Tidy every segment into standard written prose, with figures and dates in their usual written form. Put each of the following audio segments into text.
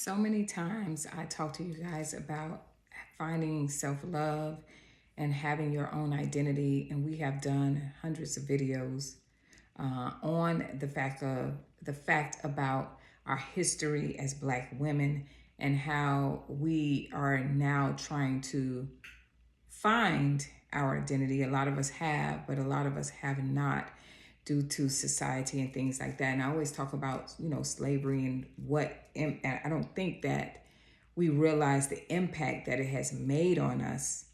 So many times I talk to you guys about finding self-love and having your own identity, and we have done hundreds of videos on the fact about our history as Black women and how we are now trying to find our identity. A lot of us have, but a lot of us have not due to society and things like that. And I always talk about, slavery and and I don't think that we realize the impact that it has made on us.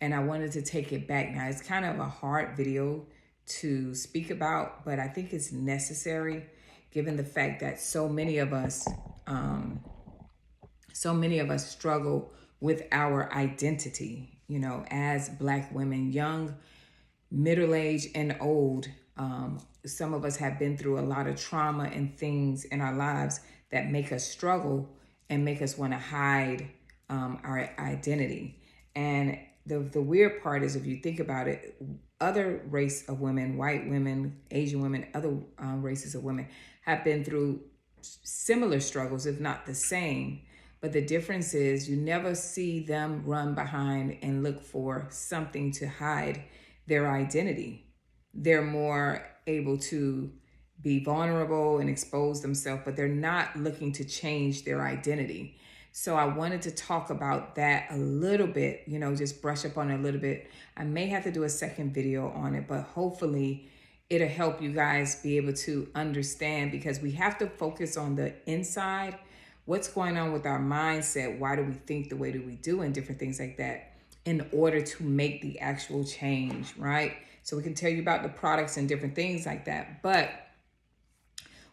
And I wanted to take it back. Now, it's kind of a hard video to speak about, but I think it's necessary given the fact that so many of us struggle with our identity, as Black women, young, middle-aged, and old. Some of us have been through a lot of trauma and things in our lives that make us struggle and make us want to hide our identity. And the weird part is, if you think about it, other race of women, white women, Asian women, other races of women have been through similar struggles, if not the same. But the difference is you never see them run behind and look for something to hide their identity. They're more able to be vulnerable and expose themselves, but they're not looking to change their identity. So I wanted to talk about that a little bit, just brush up on it a little bit. I may have to do a second video on it, but hopefully it'll help you guys be able to understand, because we have to focus on the inside. What's going on with our mindset? Why do we think the way that we do and different things like that in order to make the actual change, right? So we can tell you about the products and different things like that, but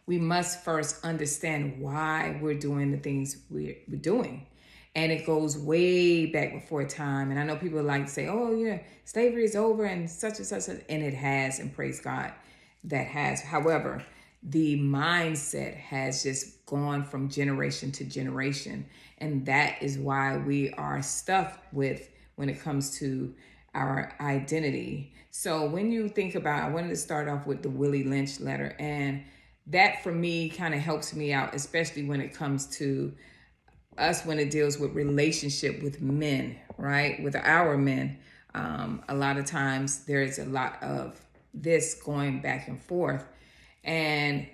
we must first understand why we're doing the things we're doing. And it goes way back before time. And I know people like to say, oh yeah, slavery is over and such and such, and it has, and praise God, that has. However, the mindset has just gone from generation to generation. And that is why we are stuck with when it comes to our identity. So when you think about, I wanted to start off with the Willie Lynch letter, and that for me kind of helps me out, especially when it comes to us, when it deals with relationship with men, right? With our men. A lot of times there's a lot of this going back and forth. And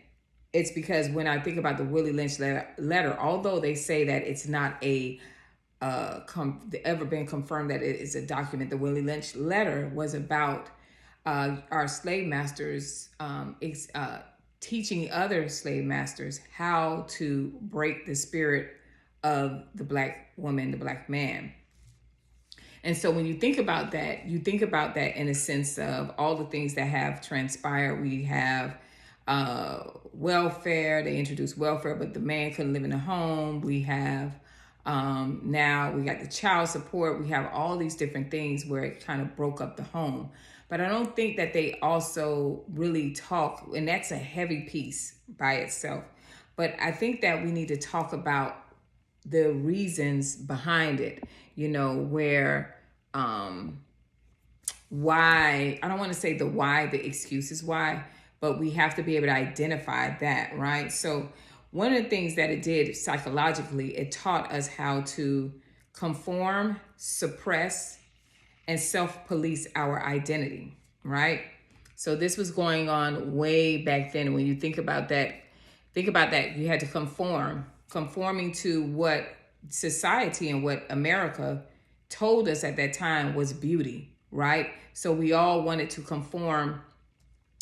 it's because when I think about the Willie Lynch letter, although they say that it's not ever been confirmed that it is a document, the Willie Lynch letter was about our slave masters teaching other slave masters how to break the spirit of the Black woman, the Black man. And so when you think about that, you think about that in a sense of all the things that have transpired. We have welfare. They introduced welfare, but the man couldn't live in a home. We have now we got the child support. We have all these different things where it kind of broke up the home. But I don't think that they also really talk, and that's a heavy piece by itself. But I think that we need to talk about the reasons behind it, where why, I don't want to say the why, the excuses why, but we have to be able to identify that, right? So one of the things that it did psychologically, it taught us how to conform, suppress, and self-police our identity, right? So this was going on way back then. When you think about that, you had to conforming to what society and what America told us at that time was beauty, right? So we all wanted to conform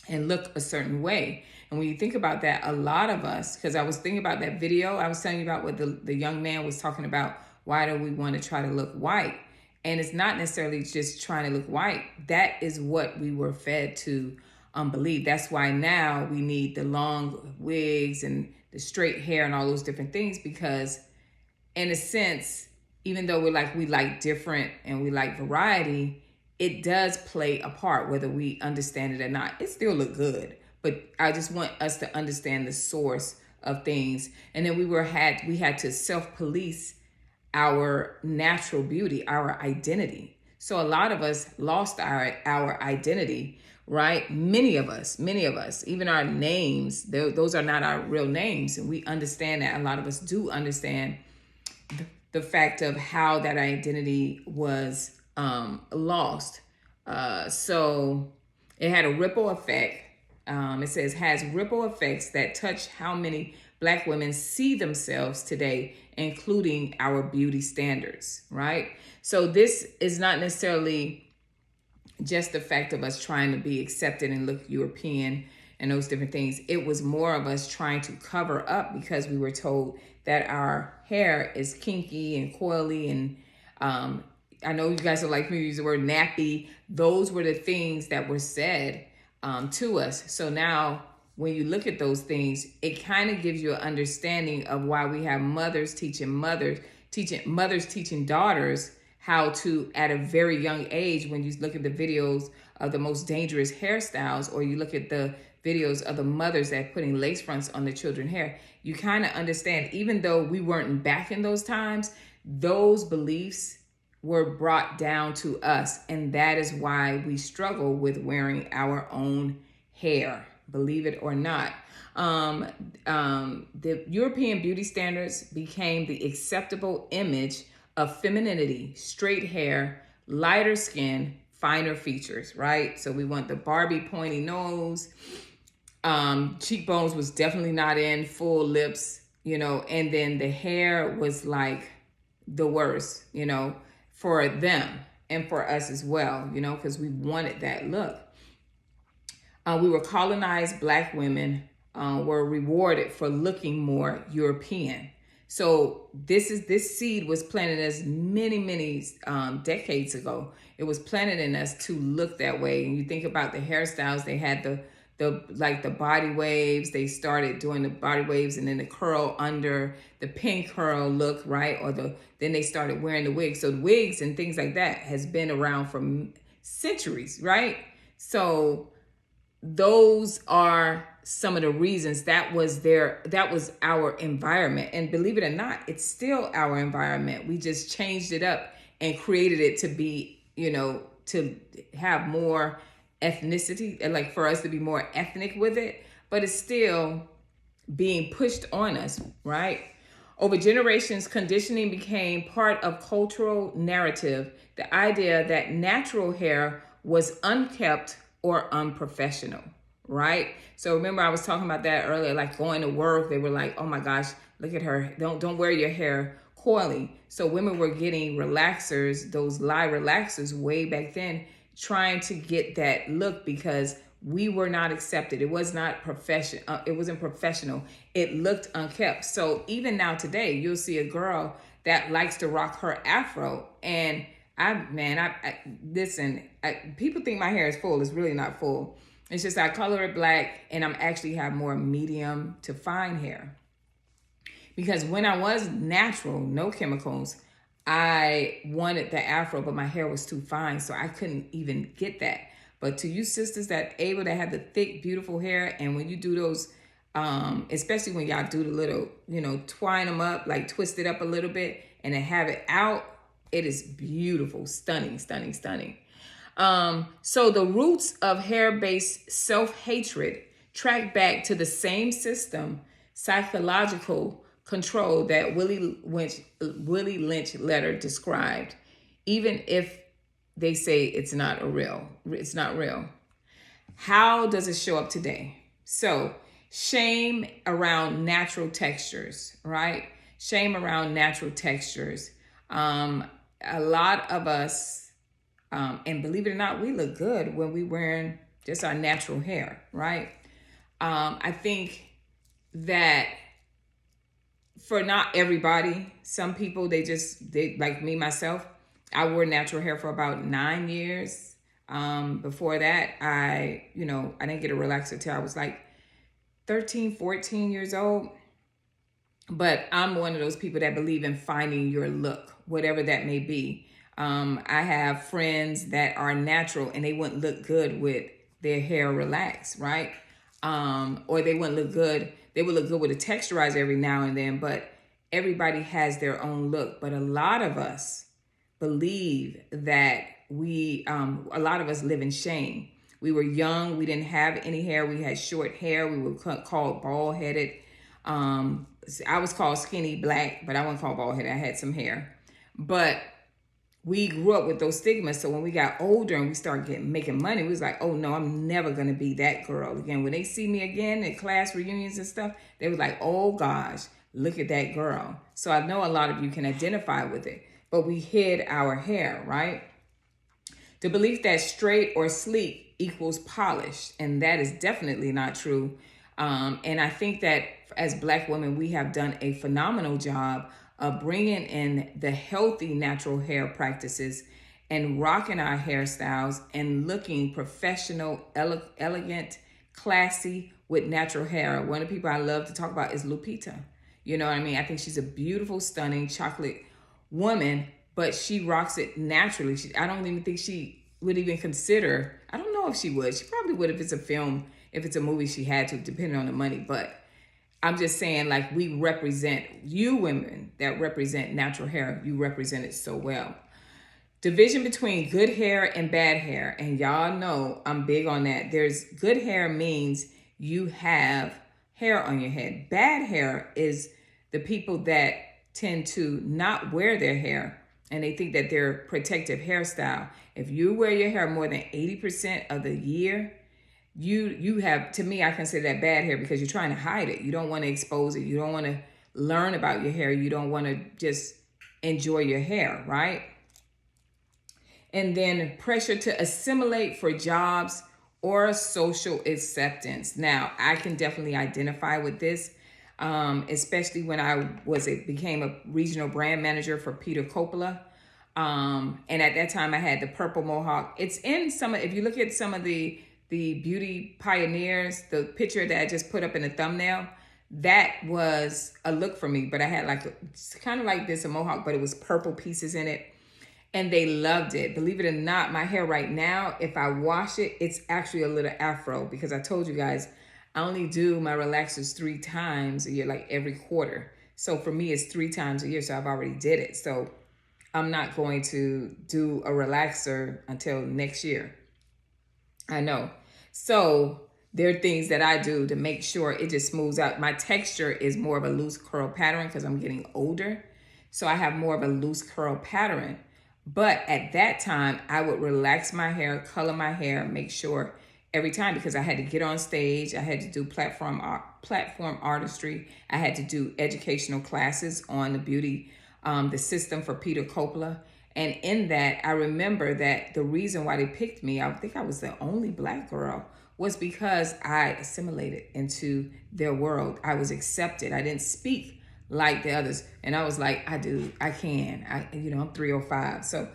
and look a certain way. And when you think about that, a lot of us, because I was thinking about that video, I was telling you about what the young man was talking about, why do we want to try to look white? And it's not necessarily just trying to look white. That is what we were fed to believe. That's why now we need the long wigs and the straight hair and all those different things, because in a sense, even though we like different and we like variety, it does play a part, whether we understand it or not. It still look good, but I just want us to understand the source of things. And then we had to self-police our natural beauty, our identity. So a lot of us lost our identity, right? Many of us, even our names, those are not our real names. And we understand that. A lot of us do understand the fact of how that identity was lost. So it had a ripple effect. It says has ripple effects that touch how many Black women see themselves today, including our beauty standards, right? So this is not necessarily just the fact of us trying to be accepted and look European and those different things. It was more of us trying to cover up because we were told that our hair is kinky and coily. And I know you guys are like me, use the word nappy. Those were the things that were said to us. So now when you look at those things, it kind of gives you an understanding of why we have mothers teaching daughters how to, at a very young age, when you look at the videos of the most dangerous hairstyles, or you look at the videos of the mothers that are putting lace fronts on the children's hair, you kind of understand, even though we weren't back in those times, those beliefs were brought down to us. And that is why we struggle with wearing our own hair, believe it or not. The European beauty standards became the acceptable image of femininity, straight hair, lighter skin, finer features, right? So we want the Barbie pointy nose. Cheekbones was definitely not in, full lips, and then the hair was like the worst, for them and for us as well, because we wanted that look. We were colonized Black women, were rewarded for looking more European. So this seed was planted in us many decades ago. It was planted in us to look that way. And you think about the hairstyles, they had the body waves. They started doing the body waves and then the curl under, the pin curl look, right? Then they started wearing the wigs. So the wigs and things like that has been around for centuries, right? So those are some of the reasons. That was our environment. And believe it or not, it's still our environment. We just changed it up and created it to be, to have more ethnicity, like for us to be more ethnic with it, but it's still being pushed on us, right? Over generations, conditioning became part of cultural narrative. The idea that natural hair was unkept or unprofessional, right? So remember I was talking about that earlier, like going to work, they were like, oh my gosh, look at her, don't wear your hair coily. So women were getting relaxers, those lie relaxers way back then, trying to get that look because we were not accepted. It was not professional. It wasn't professional. It looked unkept. So even now today, you'll see a girl that likes to rock her afro, and people think my hair is full. It's really not full. It's just I color it black, and I'm actually have more medium to fine hair. Because when I was natural, no chemicals, I wanted the afro, but my hair was too fine, so I couldn't even get that. But to you sisters that have the thick, beautiful hair, and when you do those, especially when y'all do the little, twine them up, like twist it up a little bit, and then have it out, it is beautiful, stunning. So the roots of hair-based self-hatred track back to the same system, psychological control that Willie Lynch letter described, even if they say it's not real. How does it show up today? So shame around natural textures, right? Shame around natural textures. A lot of us, and believe it or not, we look good when we wearing just our natural hair, right? I think that for not everybody, some people, they like me, myself, I wore natural hair for about 9 years. Before that, I didn't get a relaxer till I was like 13, 14 years old. But I'm one of those people that believe in finding your look, whatever that may be. I have friends that are natural and they wouldn't look good with their hair relaxed, right? Or they wouldn't look good. They would look good with a texturizer every now and then, but everybody has their own look. But a lot of us believe that a lot of us live in shame. We were young. We didn't have any hair. We had short hair. We were called bald headed. I was called skinny black, but I wasn't called bald headed. I had some hair, but we grew up with those stigmas. So when we got older and we started making money, we was like, oh no, I'm never going to be that girl again. When they see me again at class reunions and stuff, they was like, oh gosh, look at that girl. So I know a lot of you can identify with it, but we hid our hair, right? The belief that straight or sleek equals polished, and that is definitely not true. And I think that as Black women, we have done a phenomenal job of bringing in the healthy natural hair practices and rocking our hairstyles and looking professional, elegant, classy with natural hair. One of the people I love to talk about is Lupita. You know what I mean? I think she's a beautiful, stunning chocolate woman, but she rocks it naturally. I don't even think she would even consider, I don't know if she would. She probably would if it's a film, if it's a movie she had to, depending on the money. But I'm just saying, like, we represent, you women that represent natural hair, you represent it so well. Division between good hair and bad hair. And y'all know I'm big on that. There's good hair means you have hair on your head. Bad hair is the people that tend to not wear their hair and they think that they're protective hairstyle. If you wear your hair more than 80% of the year, you have, to me, I consider that bad hair because you're trying to hide it. You don't want to expose it. You don't want to learn about your hair. You don't want to just enjoy your hair, right? And then pressure to assimilate for jobs or social acceptance. Now, I can definitely identify with this, especially when I became a regional brand manager for Peter Coppola. And at that time, I had the purple mohawk. It's in if you look at some of the Beautypioneers, the picture that I just put up in the thumbnail, that was a look for me. But I had it's kind of like this, a mohawk, but it was purple pieces in it. And they loved it. Believe it or not, my hair right now, if I wash it, it's actually a little afro because I told you guys, I only do my relaxers 3 times a year, like every quarter. So for me, it's 3 times a year. So I've already did it. So I'm not going to do a relaxer until next year. I know. So there are things that I do to make sure it just smooths out. My texture is more of a loose curl pattern because I'm getting older. So I have more of a loose curl pattern. But at that time, I would relax my hair, color my hair, make sure every time, because I had to get on stage. I had to do platform artistry. I had to do educational classes on the beauty, the system for Peter Coppola. And in that, I remember that the reason why they picked me, I think I was the only Black girl, was because I assimilated into their world. I was accepted. I didn't speak like the others. And I was like, I'm 305. So,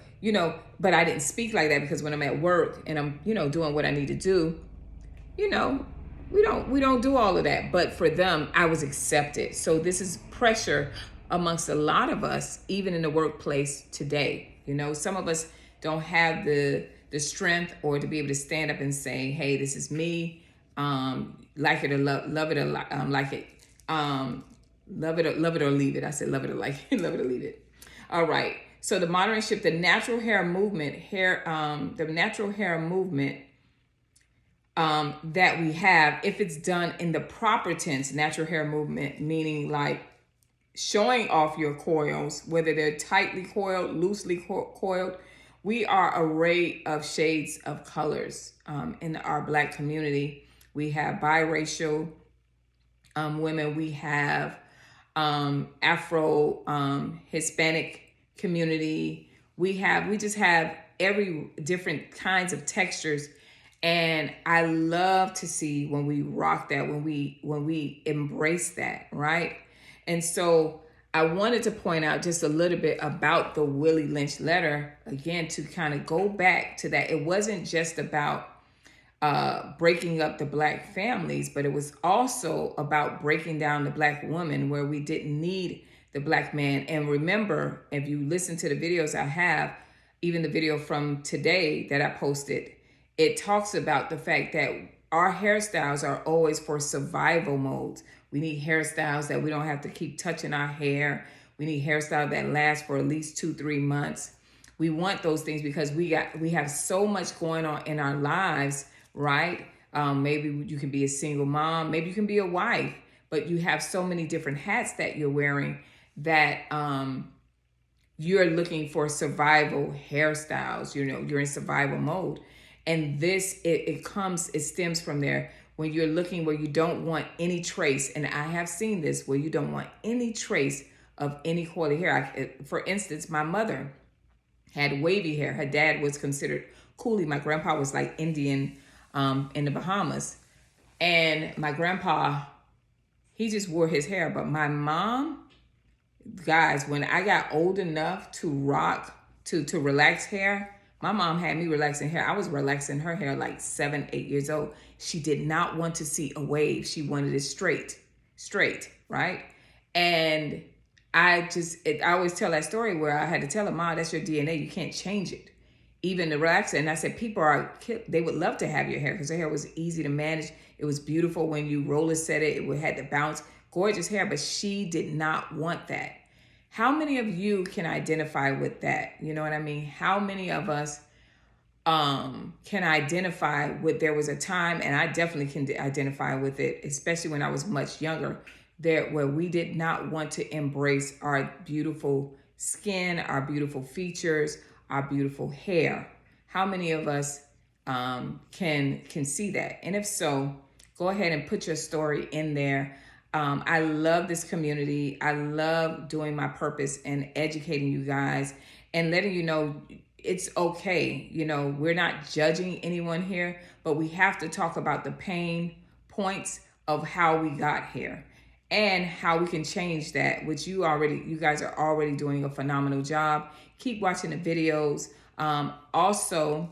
but I didn't speak like that because when I'm at work and I'm, doing what I need to do, we don't do all of that. But for them, I was accepted. So this is pressure amongst a lot of us, even in the workplace today. Some of us don't have the strength or to be able to stand up and say, hey, this is me. Like it or love it or like it. Love it or leave it. I said love it or like it, love it or leave it. All right. So the modern shift, the natural hair movement, that we have, if it's done in the proper tense, natural hair movement, meaning like showing off your coils, whether they're tightly coiled, loosely coiled. We are an array of shades of colors in our Black community. We have biracial women. We have Afro, Hispanic community. We just have every different kinds of textures. And I love to see when we rock that, when we embrace that, right? And so I wanted to point out just a little bit about the Willie Lynch letter, again, to kind of go back to that. It wasn't just about breaking up the Black families, but it was also about breaking down the Black woman where we didn't need the Black man. And remember, if you listen to the videos I have, even the video from today that I posted, it talks about the fact that our hairstyles are always for survival modes. We need hairstyles that we don't have to keep touching our hair. We need hairstyles that last for at least 2-3 months. We want those things because we have so much going on in our lives, right? Maybe you can be a single mom, maybe you can be a wife, but you have so many different hats that you're wearing that you're looking for survival hairstyles. You're in survival mode. And this, it stems from there. When you're looking where you don't want any trace, and I have seen this, where you don't want any trace of any quality hair. For instance, my mother had wavy hair. Her dad was considered coolie. My grandpa was like Indian in the Bahamas. And my grandpa, he just wore his hair. But my mom, guys, when I got old enough to rock, to relax hair, my mom had me relaxing hair. I was relaxing her hair like 7, 8 years old. She did not want to see a wave. She wanted it straight, right? And I always tell that story where I had to tell her, Mom, that's your DNA. You can't change it. Even the relaxer. And I said, they would love to have your hair because her hair was easy to manage. It was beautiful when you roller set it. It had to bounce. Gorgeous hair, but she did not want that. How many of you can identify with that? You know what I mean? How many of us can identify with, there was a time, and I definitely can identify with it, especially when I was much younger, where we did not want to embrace our beautiful skin, our beautiful features, our beautiful hair. How many of us can see that? And if so, go ahead and put your story in there. I love this community. I love doing my purpose and educating you guys and letting you know it's okay. We're not judging anyone here, but we have to talk about the pain points of how we got here and how we can change that, which you guys are already doing a phenomenal job. Keep watching the videos. Also,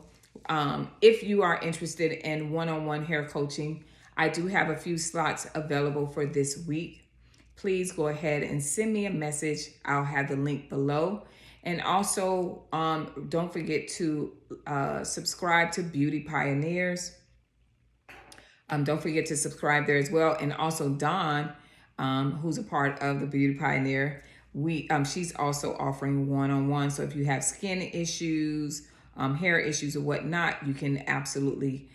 if you are interested in one-on-one hair coaching, I do have a few slots available for this week. Please go ahead and send me a message. I'll have the link below. And also, don't forget to subscribe to Beautypioneers. Don't forget to subscribe there as well. And also Dawn, who's a part of the Beauty Pioneer, she's also offering one-on-one. So if you have skin issues, hair issues or whatnot, you can absolutely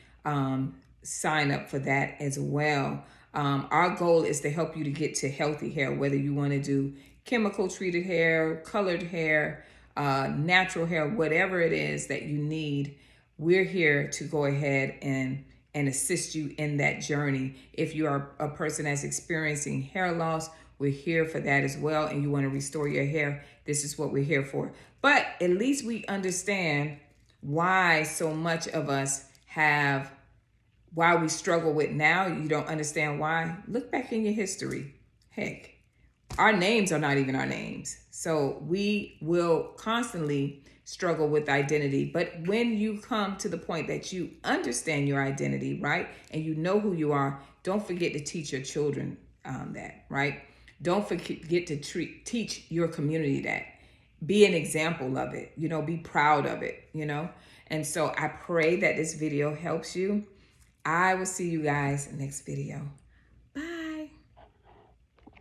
sign up for that as well. Our goal is to help you to get to healthy hair, whether you want to do chemical treated hair, colored hair, natural hair, whatever it is that you need. We're here to go ahead and assist you in that journey. If you are a person that's experiencing hair loss, we're here for that as well. And you want to restore your hair, this is what we're here for. But at least we understand why so much of us why we struggle with now. You don't understand why? Look back in your history. Heck, our names are not even our names. So we will constantly struggle with identity. But when you come to the point that you understand your identity, right, and you know who you are, don't forget to teach your children that, right? Don't forget to teach your community that. Be an example of it, be proud of it, And so I pray that this video helps you. I will see you guys next video.